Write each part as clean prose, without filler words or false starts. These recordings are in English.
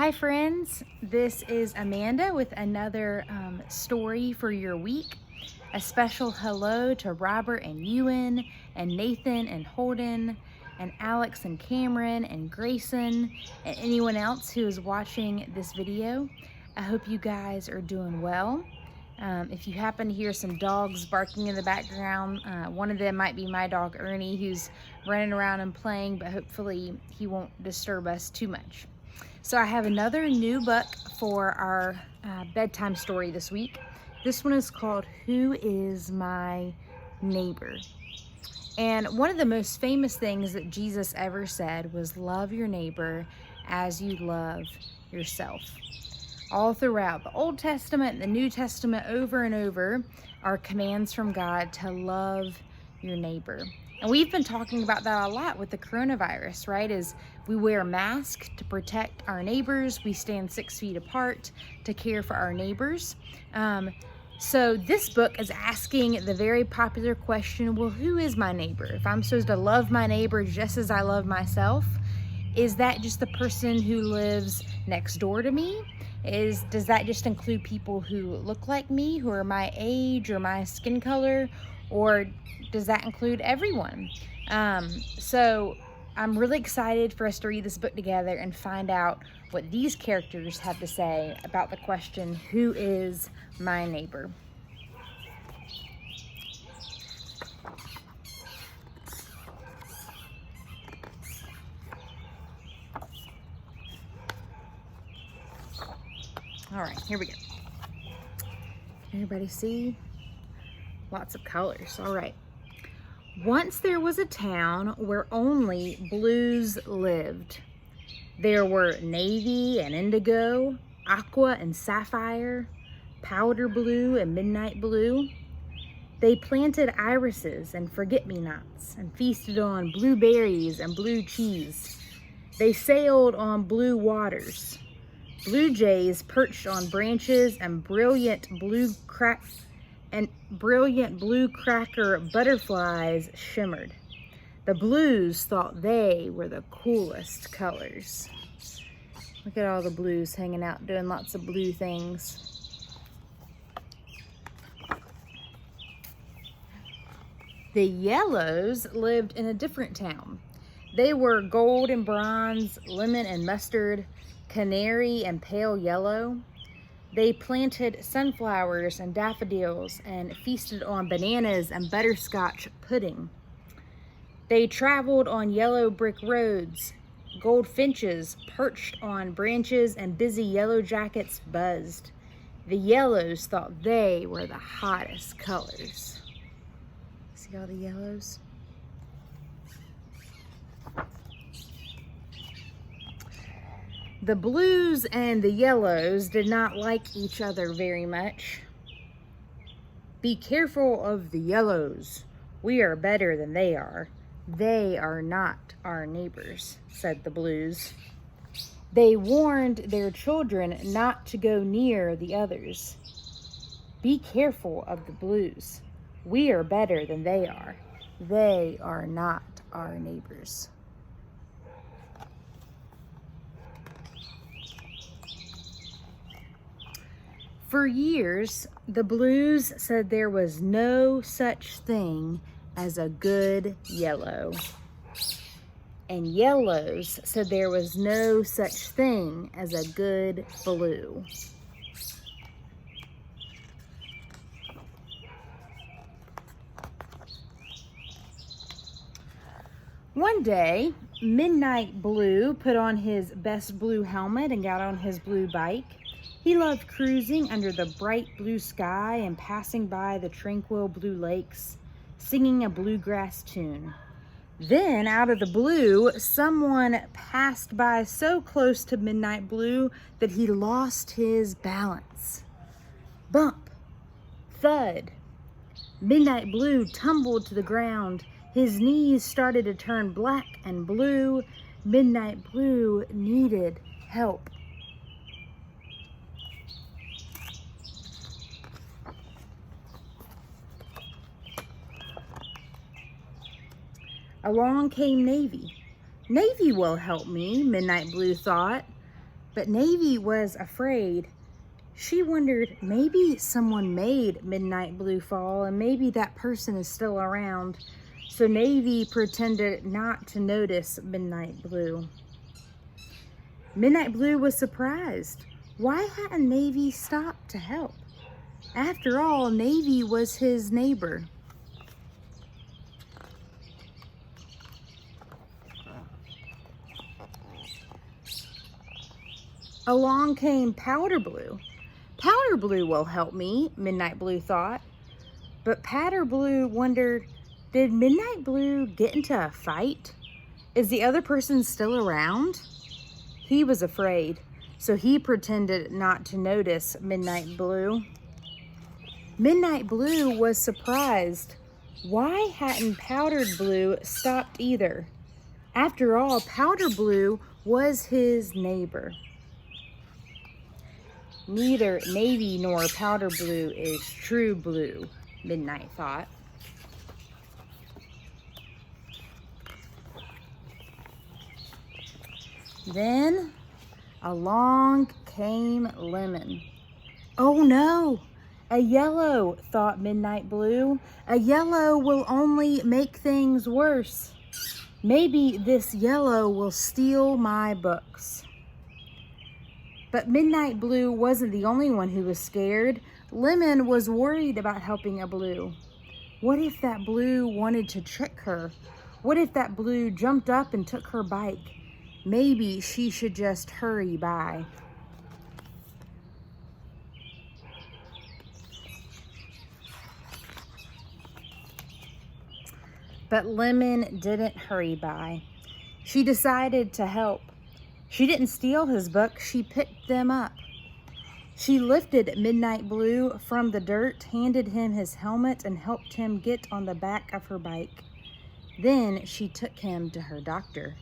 Hi friends, this is Amanda with another story for your week. A special hello to Robert and Ewan and Nathan and Holden and Alex and Cameron and Grayson and anyone else who is watching this video. I hope you guys are doing well. If you happen to hear some dogs barking in the background, one of them might be my dog Ernie, who's running around and playing, but hopefully he won't disturb us too much. So I have another new book for our bedtime story this week. This one is called Who is My Neighbor? And one of the most famous things that Jesus ever said was love your neighbor as you love yourself. All throughout the Old Testament and the New Testament, over and over, are commands from God to love your neighbor. And we've been talking about that a lot with the coronavirus, right? As we wear masks to protect our neighbors, we stand 6 feet apart to care for our neighbors. So this book is asking the very popular question, well, who is my neighbor? If I'm supposed to love my neighbor just as I love myself, is that just the person who lives next door to me? Does that just include people who look like me, who are my age or my skin color? Or does that include everyone? So I'm really excited for us to read this book together and find out what these characters have to say about the question, who is my neighbor? All right, here we go. Everybody see? Lots of colors. All right. Once there was a town where only blues lived. There were navy and indigo, aqua and sapphire, powder blue and midnight blue. They planted irises and forget-me-nots and feasted on blueberries and blue cheese. They sailed on blue waters. Blue jays perched on branches and brilliant blue cracker butterflies shimmered. The blues thought they were the coolest colors. Look at all the blues hanging out, doing lots of blue things. The yellows lived in a different town. They were gold and bronze, lemon and mustard, canary and pale yellow. They planted sunflowers and daffodils and feasted on bananas and butterscotch pudding. They traveled on yellow brick roads. Goldfinches perched on branches and busy yellow jackets buzzed. The yellows thought they were the hottest colors. See all the yellows? The blues and the yellows did not like each other very much. Be careful of the yellows. We are better than they are. They are not our neighbors, said the blues. They warned their children not to go near the others. Be careful of the blues. We are better than they are. They are not our neighbors. For years, the blues said there was no such thing as a good yellow. And yellows said there was no such thing as a good blue. One day, Midnight Blue put on his best blue helmet and got on his blue bike. He loved cruising under the bright blue sky and passing by the tranquil blue lakes, singing a bluegrass tune. Then, out of the blue, someone passed by so close to Midnight Blue that he lost his balance. Bump! Thud! Midnight Blue tumbled to the ground. His knees started to turn black and blue. Midnight Blue needed help. Along came Navy. Navy will help me, Midnight Blue thought. But Navy was afraid. She wondered, maybe someone made Midnight Blue fall and maybe that person is still around. So Navy pretended not to notice Midnight Blue. Midnight Blue was surprised. Why hadn't Navy stopped to help? After all, Navy was his neighbor. Along came Powder Blue. Powder Blue will help me, Midnight Blue thought. But Powder Blue wondered, did Midnight Blue get into a fight? Is the other person still around? He was afraid, so he pretended not to notice Midnight Blue. Midnight Blue was surprised. Why hadn't Powdered Blue stopped either? After all, Powder Blue was his neighbor. Neither Navy nor Powder Blue is true blue, Midnight thought. Then along came Lemon. Oh no, a yellow, thought Midnight Blue. A yellow will only make things worse. Maybe this yellow will steal my books. But Midnight Blue wasn't the only one who was scared. Lemon was worried about helping a blue. What if that blue wanted to trick her? What if that blue jumped up and took her bike? Maybe she should just hurry by. But Lemon didn't hurry by. She decided to help. She didn't steal his books, she picked them up. She lifted Midnight Blue from the dirt, handed him his helmet, and helped him get on the back of her bike. Then she took him to her doctor.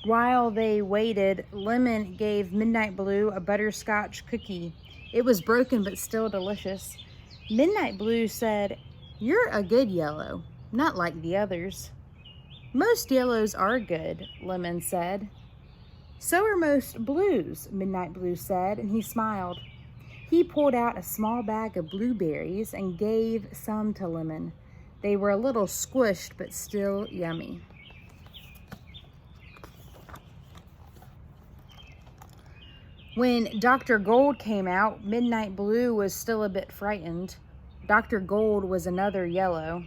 While they waited, Lemon gave Midnight Blue a butterscotch cookie. It was broken but still delicious. Midnight Blue said, "You're a good yellow, not like the others." "Most yellows are good," Lemon said. "So are most blues," Midnight Blue said, and he smiled. He pulled out a small bag of blueberries and gave some to Lemon. They were a little squished, but still yummy. When Dr. Gold came out, Midnight Blue was still a bit frightened. Dr. Gold was another yellow,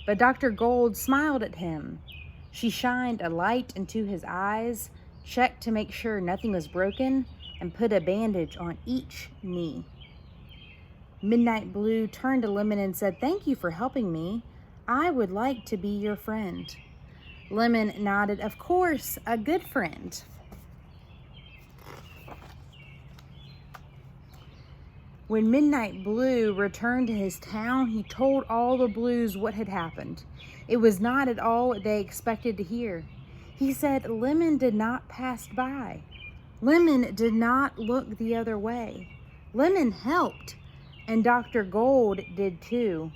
but Dr. Gold smiled at him. She shined a light into his eyes, checked to make sure nothing was broken, and put a bandage on each knee. Midnight Blue turned to Lemon and said, "Thank you for helping me. I would like to be your friend." Lemon nodded, "Of course, a good friend." When Midnight Blue returned to his town, he told all the blues what had happened. It was not at all what they expected to hear. He said Lemon did not pass by. Lemon did not look the other way. Lemon helped, and Dr. Gold did too.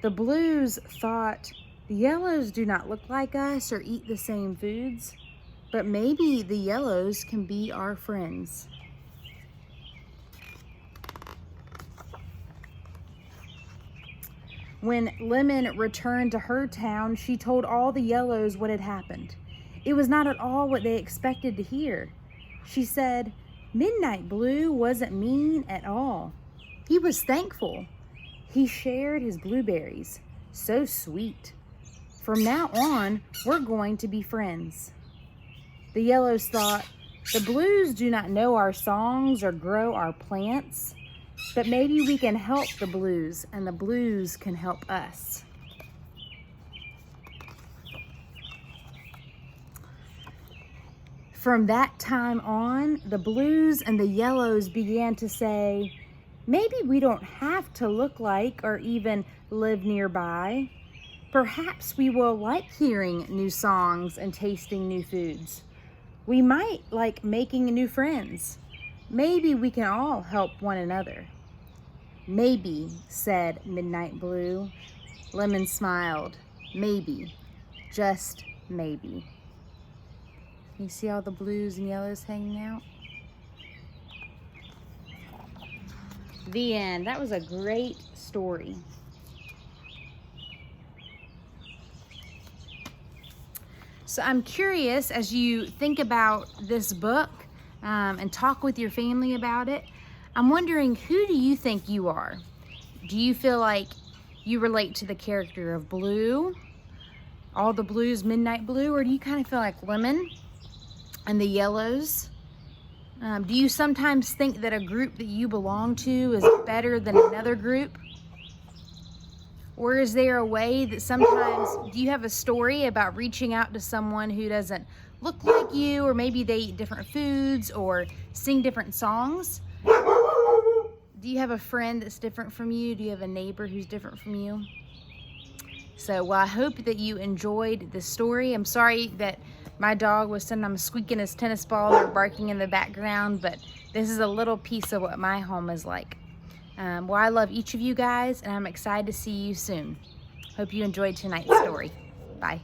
The blues thought, the yellows do not look like us or eat the same foods, but maybe the yellows can be our friends. When Lemon returned to her town, she told all the yellows what had happened. It was not at all what they expected to hear. She said, Midnight Blue wasn't mean at all. He was thankful. He shared his blueberries. So sweet. From now on, we're going to be friends. The yellows thought, the blues do not know our songs or grow our plants, but maybe we can help the blues and the blues can help us. From that time on, the blues and the yellows began to say, maybe we don't have to look like or even live nearby. Perhaps we will like hearing new songs and tasting new foods. We might like making new friends. Maybe we can all help one another. Maybe, said Midnight Blue. Lemon smiled. Maybe. Just maybe. You see all the blues and yellows hanging out? The end. That was a great story. So I'm curious, as you think about this book and talk with your family about it, I'm wondering, who do you think you are? Do you feel like you relate to the character of Blue, all the blues, Midnight Blue, or do you kind of feel like Lemon and the yellows? Do you sometimes think that a group that you belong to is better than another group? Or is there a way that sometimes, do you have a story about reaching out to someone who doesn't look like you, or maybe they eat different foods or sing different songs? Do you have a friend that's different from you? Do you have a neighbor who's different from you? So, well, I hope that you enjoyed this story. I'm sorry that my dog was sometimes squeaking his tennis ball or barking in the background, but this is a little piece of what my home is like. Well, I love each of you guys, and I'm excited to see you soon. Hope you enjoyed tonight's story. Bye.